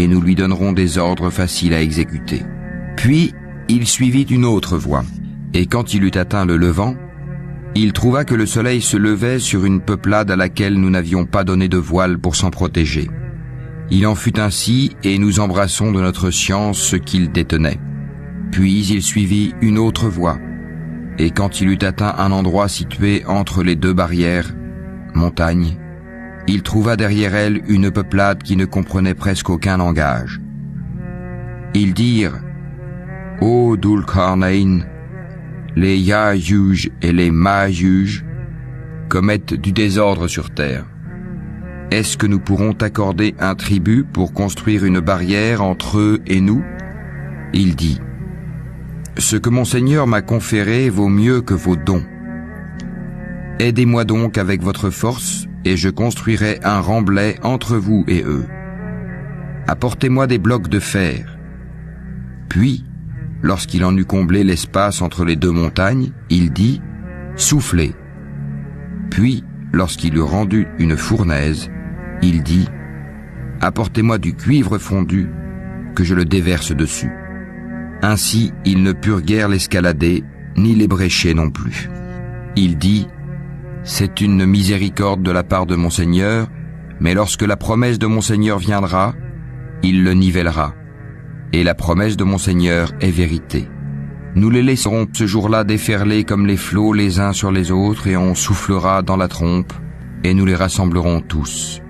et nous lui donnerons des ordres faciles à exécuter. » Puis il suivit une autre voie, et quand il eut atteint le levant, il trouva que le soleil se levait sur une peuplade à laquelle nous n'avions pas donné de voile pour s'en protéger. Il en fut ainsi, et nous embrassons de notre science ce qu'il détenait. Puis il suivit une autre voie, et quand il eut atteint un endroit situé entre les deux barrières, montagnes, il trouva derrière elle une peuplade qui ne comprenait presque aucun langage. Ils dirent « Ô Dhul-Qarnayn, les Ya'juj et les Ma'juj commettent du désordre sur terre. Est-ce que nous pourrons t'accorder un tribut pour construire une barrière entre eux et nous ?» Il dit « Ce que mon Seigneur m'a conféré vaut mieux que vos dons. Aidez-moi donc avec votre force et je construirai un remblai entre vous et eux. Apportez-moi des blocs de fer. » Puis, lorsqu'il en eut comblé l'espace entre les deux montagnes, il dit « Soufflez. » Puis, lorsqu'il eut rendu une fournaise, il dit « Apportez-moi du cuivre fondu, que je le déverse dessus. » Ainsi, ils ne purent guère l'escalader, ni l'ébrécher non plus. Il dit « C'est une miséricorde de la part de mon Seigneur, mais lorsque la promesse de mon Seigneur viendra, il le nivellera. Et la promesse de mon Seigneur est vérité. Nous les laisserons ce jour-là déferler comme les flots les uns sur les autres, et on soufflera dans la trompe, et nous les rassemblerons tous.